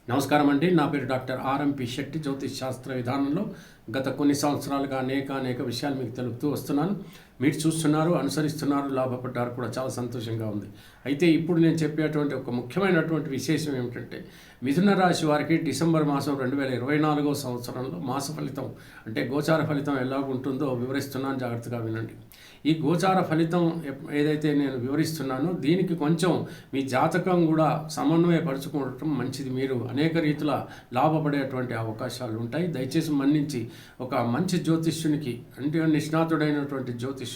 నమస్కారం అండి. నా పేరు డాక్టర్ ఆర్ఎంపి శెట్టి. జ్యోతిష్ శాస్త్ర విధానంలో గత కొన్ని సంవత్సరాలుగా అనేక విషయాలు మీకు తెలుపుతూ వస్తున్నాను. మీరు చూస్తున్నారు, అనుసరిస్తున్నారు, లాభపడ్డారు కూడా, చాలా సంతోషంగా ఉంది. అయితే ఇప్పుడు నేను చెప్పేటువంటి ఒక ముఖ్యమైనటువంటి విశేషం ఏమిటంటే, మిథున రాశి వారికి డిసెంబర్ మాసం 2024 సంవత్సరంలో మాస ఫలితం అంటే గోచార ఫలితం ఎలాగుంటుందో వివరిస్తున్నాను, జాగ్రత్తగా వినండి. ఈ గోచార ఫలితం ఏదైతే నేను వివరిస్తున్నానో దీనికి కొంచెం మీ జాతకం కూడా సమన్వయపరచుకోవటం మంచిది. మీరు అనేక రీతుల లాభపడేటువంటి అవకాశాలు ఉంటాయి. దయచేసి మన్నించి ఒక మంచి జ్యోతిష్యునికి, అంటే నిష్ణాతుడైనటువంటి జ్యోతిష్యుడు,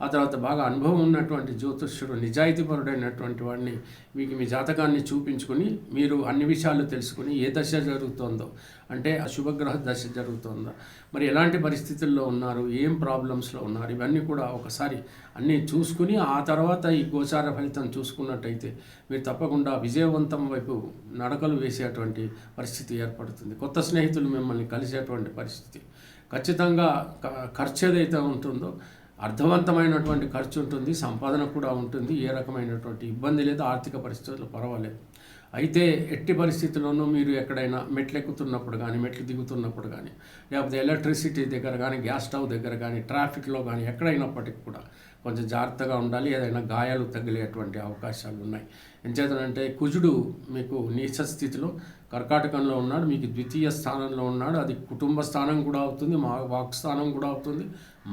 ఆ తర్వాత బాగా అనుభవం ఉన్నటువంటి జ్యోతిష్యుడు, నిజాయితీపరుడైనటువంటి వాడిని మీకు మీ జాతకాన్ని చూపించుకుని మీరు అన్ని విషయాలు తెలుసుకుని ఏ దశ జరుగుతుందో, అంటే అశుభగ్రహ దశ జరుగుతుందా, మరి ఎలాంటి పరిస్థితుల్లో ఉన్నారు, ఏం ప్రాబ్లమ్స్లో ఉన్నారు, ఇవన్నీ కూడా ఒకసారి అన్నీ చూసుకుని ఆ తర్వాత ఈ గోచార ఫలితం చూసుకున్నట్టయితే మీరు తప్పకుండా విజయవంతం వైపు నడకలు వేసేటువంటి పరిస్థితి ఏర్పడుతుంది. కొత్త స్నేహితులు మిమ్మల్ని కలిసేటువంటి పరిస్థితి, ఖచ్చితంగా ఖర్చు ఏదైతే ఉంటుందో అర్థవంతమైనటువంటి ఖర్చు ఉంటుంది, సంపాదన కూడా ఉంటుంది, ఏ రకమైనటువంటి ఇబ్బంది లేదు, ఆర్థిక పరిస్థితుల్లో పర్వాలేదు. అయితే ఎట్టి పరిస్థితుల్లోనూ మీరు ఎక్కడైనా మెట్లు ఎక్కుతున్నప్పుడు కానీ, మెట్లు దిగుతున్నప్పుడు కానీ, లేకపోతే ఎలక్ట్రిసిటీ దగ్గర కానీ, గ్యాస్ స్టవ్ దగ్గర కానీ, ట్రాఫిక్లో కానీ ఎక్కడైనప్పటికీ కూడా కొంచెం జాగ్రత్తగా ఉండాలి. ఏదైనా గాయాలు తగిలేటువంటి అవకాశాలు ఉన్నాయి. ఎంచేతనంటే కుజుడు మీకు నీచ స్థితిలో కర్కాటకంలో ఉన్నాడు, మీకు ద్వితీయ స్థానంలో ఉన్నాడు. అది కుటుంబ స్థానం కూడా అవుతుంది, వాక్ స్థానం కూడా అవుతుంది,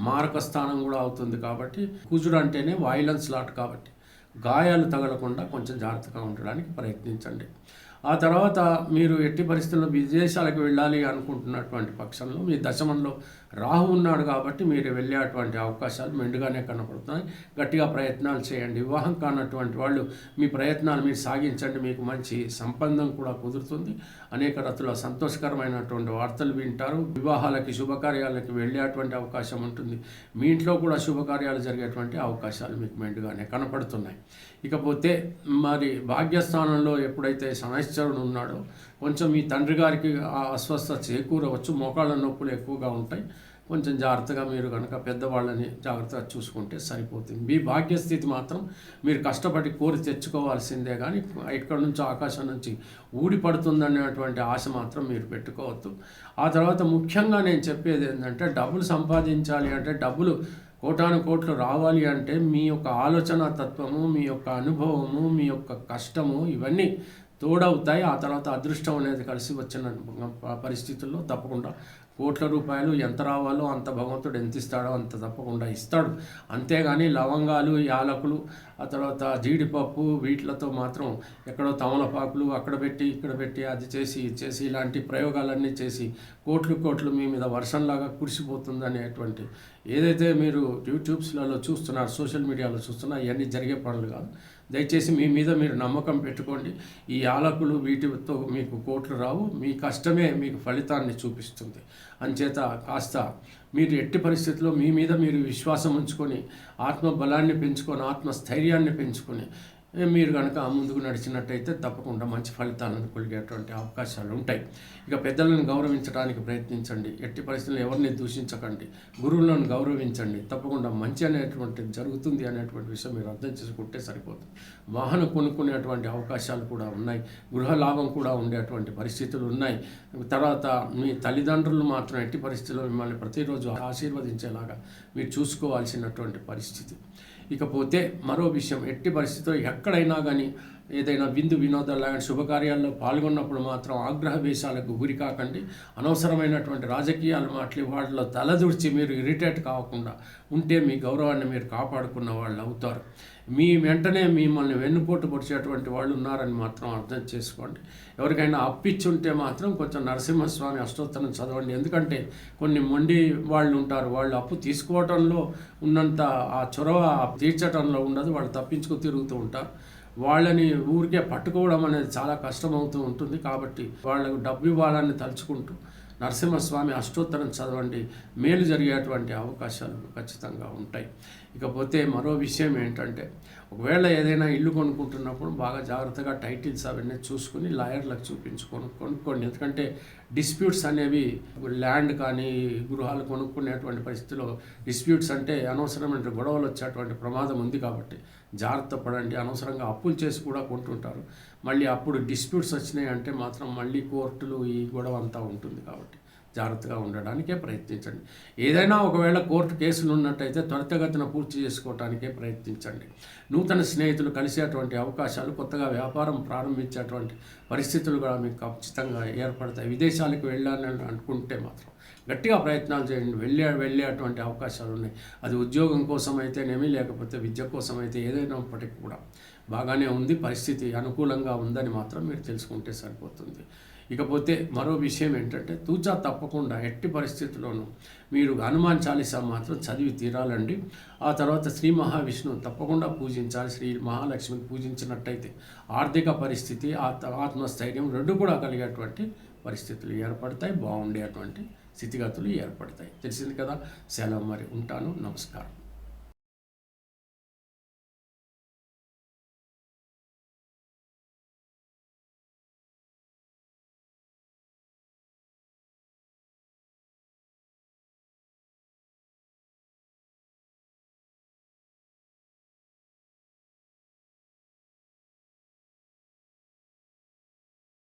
మారక స్థానం కూడా అవుతుంది. కాబట్టి కుజుడు అంటేనే వైలెన్స్ లాట్, కాబట్టి గాయాలు తగలకుండా కొంచెం జాగ్రత్తగా ఉండడానికి ప్రయత్నించండి. ఆ తర్వాత మీరు ఎట్టి పరిస్థితుల్లో విదేశాలకు వెళ్ళాలి అనుకుంటున్నటువంటి పక్షంలో మీ దశమంలో రాహు ఉన్నాడు, కాబట్టి మీరు వెళ్ళేటువంటి అవకాశాలు మెండుగానే కనపడుతున్నాయి. గట్టిగా ప్రయత్నాలు చేయండి. వివాహం కానటువంటి వాళ్ళు మీ ప్రయత్నాలు మీరు సాగించండి, మీకు మంచి సంబంధం కూడా కుదురుతుంది. అనేక రకాల సంతోషకరమైనటువంటి వార్తలు వింటారు. వివాహాలకి, శుభకార్యాలకి వెళ్ళేటువంటి అవకాశం ఉంటుంది. మీ ఇంట్లో కూడా శుభకార్యాలు జరిగేటువంటి అవకాశాలు మీకు మెండుగానే కనపడుతున్నాయి. ఇకపోతే మరి భాగ్యస్థానంలో ఎప్పుడైతే శనైశ్వరుడు ఉన్నాడో కొంచెం మీ తండ్రి గారికి అస్వస్థత చేకూరవచ్చు, మోకాళ్ళ నొప్పులు ఎక్కువగా ఉంటాయి. కొంచెం జాగ్రత్తగా మీరు కనుక పెద్దవాళ్ళని జాగ్రత్తగా చూసుకుంటే సరిపోతుంది. మీ భాగ్యస్థితి మాత్రం మీరు కష్టపడి కోరి తెచ్చుకోవాల్సిందే, కానీ ఎక్కడి నుంచో ఆకాశం నుంచి ఊడిపడుతుందనేటువంటి ఆశ మాత్రం మీరు పెట్టుకోవద్దు. ఆ తర్వాత ముఖ్యంగా నేను చెప్పేది ఏంటంటే, డబ్బులు సంపాదించాలి అంటే, డబ్బులు కోటాను కోట్లు రావాలి అంటే మీ యొక్క ఆలోచన తత్వము, మీ యొక్క అనుభవము, మీ యొక్క కష్టము ఇవన్నీ తోడవుతాయి. ఆ తర్వాత అదృష్టం అనేది కలిసి వచ్చిన పరిస్థితుల్లో తప్పకుండా కోట్ల రూపాయలు ఎంత రావాలో అంత భగవంతుడు ఎంత ఇస్తాడో అంత తప్పకుండా ఇస్తాడు. అంతేగాని లవంగాలు, యాలకులు, ఆ తర్వాత జీడిపప్పు వీటిలతో మాత్రం ఎక్కడో తమలపాకులు అక్కడ పెట్టి ఇక్కడ పెట్టి అది చేసి ఇది చేసి ఇలాంటి ప్రయోగాలన్నీ చేసి కోట్లు మీ మీద వర్షంలాగా కురిసిపోతుంది అనేటువంటి ఏదైతే మీరు యూట్యూబ్స్లలో చూస్తున్నారు, సోషల్ మీడియాలో చూస్తున్నారు, ఇవన్నీ జరిగే పనులు కాదు. దయచేసి మీ మీద మీరు నమ్మకం పెట్టుకోండి. ఈ యాలకులు వీటితో మీకు కోట్లు రావు, మీ కష్టమే మీకు ఫలితాన్ని చూపిస్తుంది. అంచేత కాస్త మీరు ఎట్టి పరిస్థితుల్లో మీ మీద మీరు విశ్వాసం ఉంచుకొని, ఆత్మబలాన్ని పెంచుకొని, ఆత్మస్థైర్యాన్ని పెంచుకొని మీరు కనుక ముందుకు నడిచినట్టయితే తప్పకుండా మంచి ఫలితాలను కలిగేటువంటి అవకాశాలు ఉంటాయి. ఇక పెద్దలను గౌరవించడానికి ప్రయత్నించండి. ఎట్టి పరిస్థితుల్లో ఎవరిని దూషించకండి. గురువులను గౌరవించండి. తప్పకుండా మంచి అనేటువంటిది జరుగుతుంది అనేటువంటి విషయం మీరు అర్థం చేసుకుంటే సరిపోతుంది. వాహనం కొనుక్కునేటువంటి అవకాశాలు కూడా ఉన్నాయి. గృహ లాభం కూడా ఉండేటువంటి పరిస్థితులు ఉన్నాయి. తర్వాత మీ తల్లిదండ్రులు మాత్రం ఎట్టి పరిస్థితుల్లో మిమ్మల్ని ప్రతిరోజు ఆశీర్వదించేలాగా మీరు చూసుకోవాల్సినటువంటి పరిస్థితి. ఇకపోతే మరో విషయం, ఎట్టి పరిస్థితిలో ఎక్కడైనా కానీ ఏదైనా విందు వినోదాలు లాంటి శుభకార్యాల్లో పాల్గొన్నప్పుడు మాత్రం ఆగ్రహవేశాలకు గురి కాకండి. అనవసరమైనటువంటి రాజకీయాలు మాటలు వాటిలో తలదూర్చి మీరు ఇరిటేట్ కాకుండా ఉంటే మీ గౌరవాన్ని మీరు కాపాడుకున్న వాళ్ళు అవుతారు. మీ వెంటనే మిమ్మల్ని వెన్నుపోటు పొడిచేటువంటి వాళ్ళు ఉన్నారని మాత్రం అర్థం చేసుకోండి. ఎవరికైనా అప్పిచ్చి ఉంటే మాత్రం కొంచెం నరసింహస్వామి అష్టోత్తరం చదవండి. ఎందుకంటే కొన్ని మొండి వాళ్ళు ఉంటారు, వాళ్ళు అప్పు తీసుకోవటంలో ఉన్నంత ఆ చొరవ తీర్చడంలో ఉండదు, వాళ్ళు తప్పించుకు తిరుగుతూ ఉంటారు. వాళ్ళని ఊరికే పట్టుకోవడం అనేది చాలా కష్టమవుతూ ఉంటుంది. కాబట్టి వాళ్ళకు డబ్బు ఇవ్వాలని తలుచుకుంటూ నరసింహస్వామి అష్టోత్తరం చదవండి, మేలు జరిగేటువంటి అవకాశాలు ఖచ్చితంగా ఉంటాయి. ఇకపోతే మరో విషయం ఏంటంటే, ఒకవేళ ఏదైనా ఇల్లు కొనుక్కుంటున్నప్పుడు బాగా జాగ్రత్తగా టైటిల్స్ అవన్నీ చూసుకుని లాయర్లకు కొనుక్కోండి. ఎందుకంటే డిస్ప్యూట్స్ అనేవి ల్యాండ్ కానీ గృహాలు కొనుక్కునేటువంటి పరిస్థితిలో డిస్ప్యూట్స్ అంటే అనవసరమైన గొడవలు వచ్చేటువంటి ప్రమాదం ఉంది కాబట్టి జాగ్రత్త పడండి. అనవసరంగా అప్పులు చేసి కూడా కొంటుంటారు. మళ్ళీ అప్పుడు డిస్ప్యూట్స్ వచ్చినాయి అంటే మాత్రం మళ్ళీ కోర్టులు ఈ గొడవ అంతా ఉంటుంది కాబట్టి జాగ్రత్తగా ఉండడానికే ప్రయత్నించండి. ఏదైనా ఒకవేళ కోర్టు కేసులు ఉన్నట్టయితే త్వరితగతిన పూర్తి చేసుకోవడానికే ప్రయత్నించండి. నూతన స్నేహితులు కలిసేటువంటి అవకాశాలు, కొత్తగా వ్యాపారం ప్రారంభించేటువంటి పరిస్థితులు కూడా మీకు ఖచ్చితంగా ఏర్పడతాయి. విదేశాలకు వెళ్ళాలని అనుకుంటే మాత్రం గట్టిగా ప్రయత్నాలు చేయండి. వెళ్ళేటువంటి అవకాశాలు ఉన్నాయి. అది ఉద్యోగం కోసం అయితేనేమి, లేకపోతే విద్య కోసం అయితే ఏదైనప్పటికీ కూడా బాగానే ఉంది. పరిస్థితి అనుకూలంగా ఉందని మాత్రం మీరు తెలుసుకుంటే సరిపోతుంది. ఇకపోతే మరో విషయం ఏంటంటే తూచా తప్పకుండా ఎట్టి పరిస్థితుల్లోనూ మీరు హనుమాన్ చాలీసా మాత్రం చదివి తీరాలండి. ఆ తర్వాత శ్రీ మహావిష్ణువు తప్పకుండా పూజించాలి. శ్రీ మహాలక్ష్మిని పూజించినట్టయితే ఆర్థిక పరిస్థితి, ఆత్మస్థైర్యం రెండు కూడా కలిగేటువంటి పరిస్థితులు ఏర్పడతాయి. బాగుండేటువంటి స్థితిగతులు ఏర్పడతాయి. తెలిసింది కదా. సెలవు మరి, ఉంటాను. నమస్కారం.